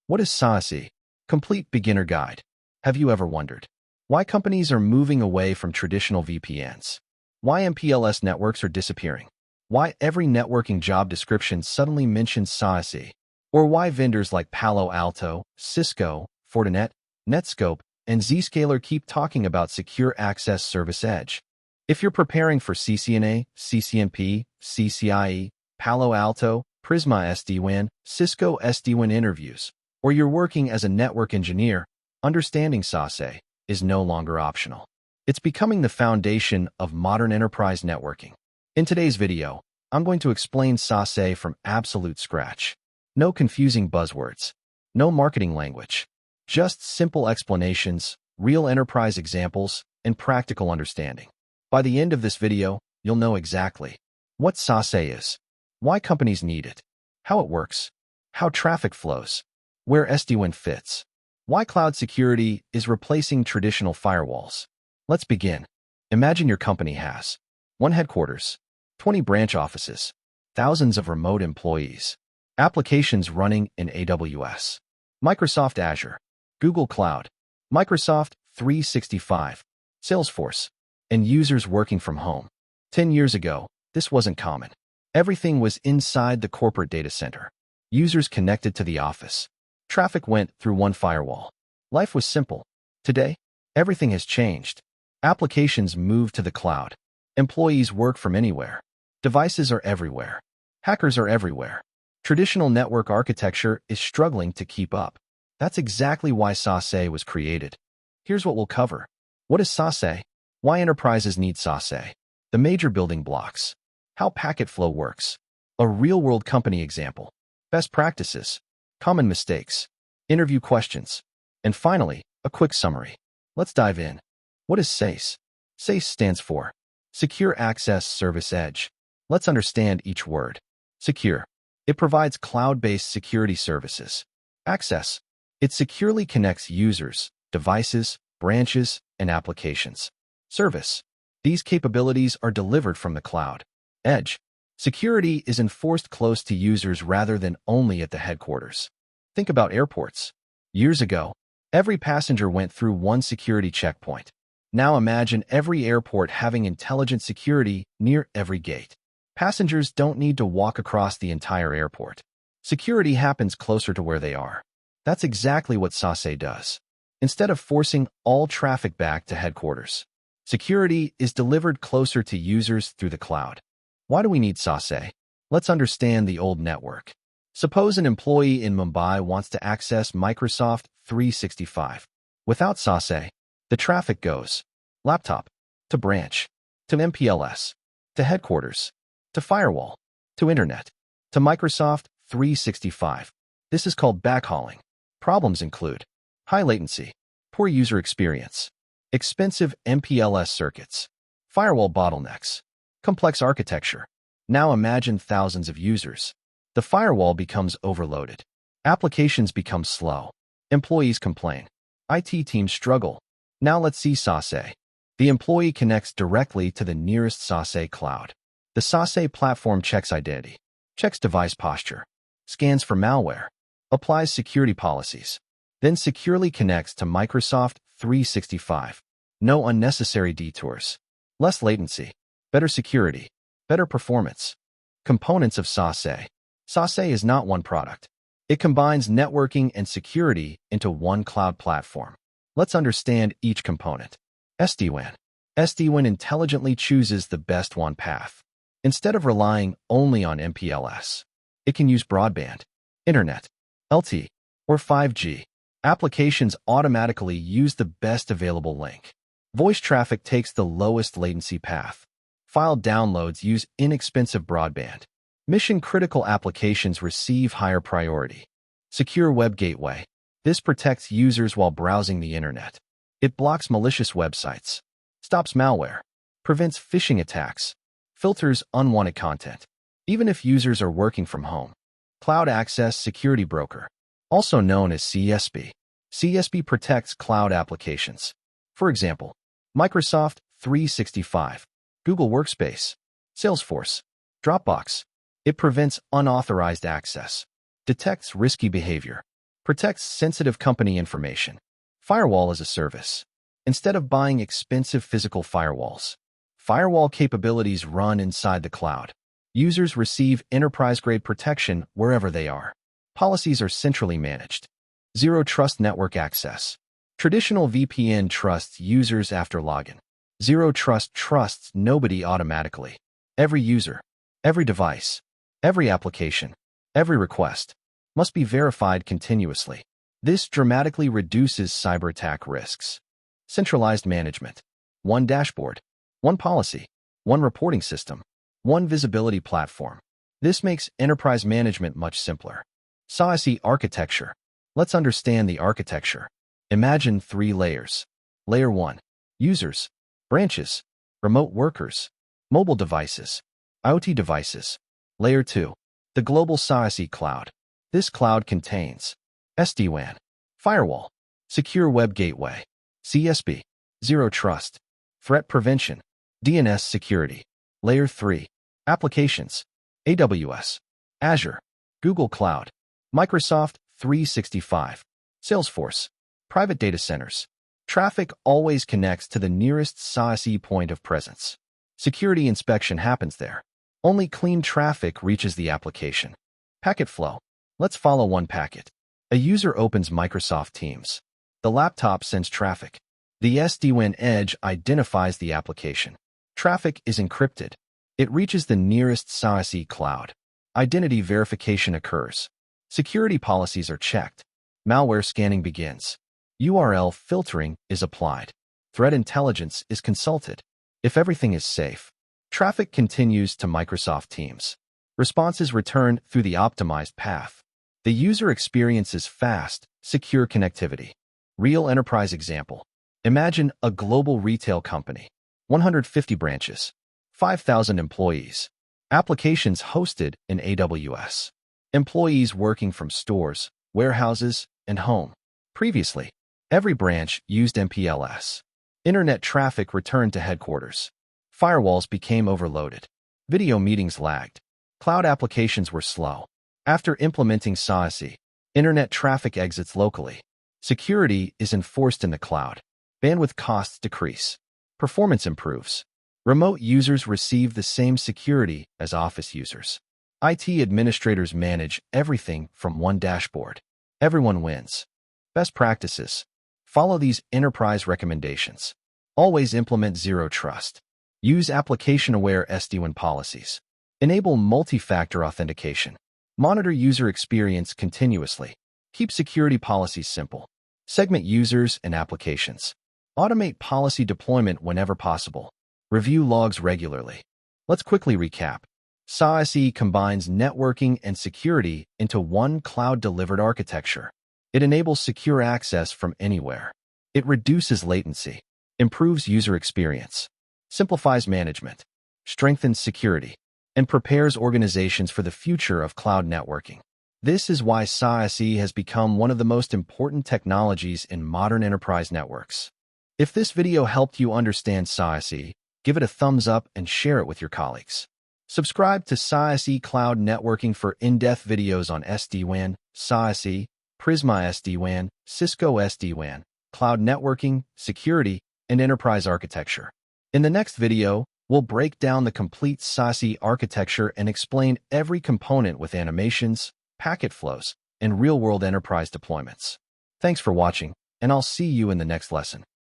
What is SASE? Complete Beginner Guide. Have you ever wondered why companies are moving away from traditional VPNs? Why MPLS networks are disappearing? Why every networking job description suddenly mentions SASE? Or why vendors like Palo Alto, Cisco, Fortinet, Netskope, and Zscaler keep talking about Secure Access Service Edge? If you're preparing for CCNA, CCNP, CCIE, Palo Alto, Prisma SD-WAN, Cisco SD-WAN interviews, or you're working as a network engineer, understanding SASE is no longer optional. It's becoming the foundation of modern enterprise networking. In today's video, I'm going to explain SASE from absolute scratch. No confusing buzzwords, no marketing language, just simple explanations, real enterprise examples, and practical understanding. By the end of this video, you'll know exactly what SASE is, why companies need it, how it works, how traffic flows, where SD-WAN fits, why cloud security is replacing traditional firewalls. Let's begin. Imagine your company has one headquarters, 20 branch offices, thousands of remote employees, applications running in AWS, Microsoft Azure, Google Cloud, Microsoft 365, Salesforce, and users working from home. 10 years ago, this wasn't common. Everything was inside the corporate data center. Users connected to the office. Traffic went through one firewall. Life was simple. Today, everything has changed. Applications move to the cloud. Employees work from anywhere. Devices are everywhere. Hackers are everywhere. Traditional network architecture is struggling to keep up. That's exactly why SASE was created. Here's what we'll cover. What is SASE? Why enterprises need SASE? The major building blocks. How packet flow works. A real-world company example. Best practices. Common mistakes. Interview questions. And finally, a quick summary. Let's dive in. What is SASE? SASE stands for Secure Access Service Edge. Let's understand each word. Secure. It provides cloud-based security services. Access. It securely connects users, devices, branches, and applications. Service. These capabilities are delivered from the cloud. Edge. Security is enforced close to users rather than only at the headquarters. Think about airports. Years ago, every passenger went through one security checkpoint. Now imagine every airport having intelligent security near every gate. Passengers don't need to walk across the entire airport. Security happens closer to where they are. That's exactly what SASE does. Instead of forcing all traffic back to headquarters, security is delivered closer to users through the cloud. Why do we need SASE? Let's understand the old network. Suppose an employee in Mumbai wants to access Microsoft 365. Without SASE, the traffic goes laptop, to branch, to MPLS, to headquarters, to firewall, to internet, to Microsoft 365. This is called backhauling. Problems include high latency, poor user experience, expensive MPLS circuits, firewall bottlenecks, complex architecture. Now imagine thousands of users. The firewall becomes overloaded. Applications become slow. Employees complain. IT teams struggle. Now let's see SASE. The employee connects directly to the nearest SASE cloud. The SASE platform checks identity, checks device posture, scans for malware, applies security policies, then securely connects to Microsoft 365. No unnecessary detours. Less latency, better security, better performance. Components of SASE. SASE is not one product. It combines networking and security into one cloud platform. Let's understand each component. SD-WAN. SD-WAN intelligently chooses the best WAN path. Instead of relying only on MPLS, it can use broadband, internet, LTE, or 5G. Applications automatically use the best available link. Voice traffic takes the lowest latency path. File downloads use inexpensive broadband. Mission-critical applications receive higher priority. Secure Web Gateway. This protects users while browsing the internet. It blocks malicious websites, stops malware, prevents phishing attacks, filters unwanted content, even if users are working from home. Cloud Access Security Broker, also known as CASB. CASB protects cloud applications. For example, Microsoft 365, Google Workspace, Salesforce, Dropbox. It prevents unauthorized access, detects risky behavior, Protects sensitive company information. Firewall as a service. Instead of buying expensive physical firewalls, firewall capabilities run inside the cloud. Users receive enterprise-grade protection wherever they are. Policies are centrally managed. Zero Trust Network Access. Traditional VPN trusts users after login. Zero Trust trusts nobody automatically. Every user, every device, every application, every request must be verified continuously. This dramatically reduces cyber attack risks. Centralized management. One dashboard, one policy, one reporting system, one visibility platform. This makes enterprise management much simpler. SASE Architecture. Let's understand the architecture. Imagine 3 layers. Layer 1. Users, branches, remote workers, mobile devices, IoT devices. Layer 2. The global SASE cloud. This cloud contains SD-WAN, firewall, secure web gateway, CASB, zero trust, threat prevention, DNS security. Layer 3. Applications, AWS, Azure, Google Cloud, Microsoft 365, Salesforce, private data centers. Traffic always connects to the nearest SASE point of presence. Security inspection happens there. Only clean traffic reaches the application. Packet flow. Let's follow one packet. A user opens Microsoft Teams. The laptop sends traffic. The SD-WAN edge identifies the application. Traffic is encrypted. It reaches the nearest SASE cloud. Identity verification occurs. Security policies are checked. Malware scanning begins. URL filtering is applied. Threat intelligence is consulted. If everything is safe, traffic continues to Microsoft Teams. Responses return through the optimized path. The user experiences fast, secure connectivity. Real enterprise example. Imagine a global retail company. 150 branches. 5,000 employees. Applications hosted in AWS. Employees working from stores, warehouses, and home. Previously, every branch used MPLS. Internet traffic returned to headquarters. Firewalls became overloaded. Video meetings lagged. Cloud applications were slow. After implementing SASE, internet traffic exits locally. Security is enforced in the cloud. Bandwidth costs decrease. Performance improves. Remote users receive the same security as office users. IT administrators manage everything from one dashboard. Everyone wins. Best practices. Follow these enterprise recommendations. Always implement zero trust. Use application-aware SD-WAN policies. Enable multi-factor authentication. Monitor user experience continuously. Keep security policies simple. Segment users and applications. Automate policy deployment whenever possible. Review logs regularly. Let's quickly recap. SASE combines networking and security into one cloud-delivered architecture. It enables secure access from anywhere. It reduces latency, improves user experience, simplifies management, strengthens security, and prepares organizations for the future of cloud networking. This is why SASE has become one of the most important technologies in modern enterprise networks. If this video helped you understand SASE, give it a thumbs up and share it with your colleagues. Subscribe to SASE Cloud Networking for in-depth videos on SD-WAN, SASE, Prisma SD-WAN, Cisco SD-WAN, cloud networking, security, and enterprise architecture. In the next video, we'll break down the complete SASE architecture and explain every component with animations, packet flows, and real-world enterprise deployments. Thanks for watching, and I'll see you in the next lesson.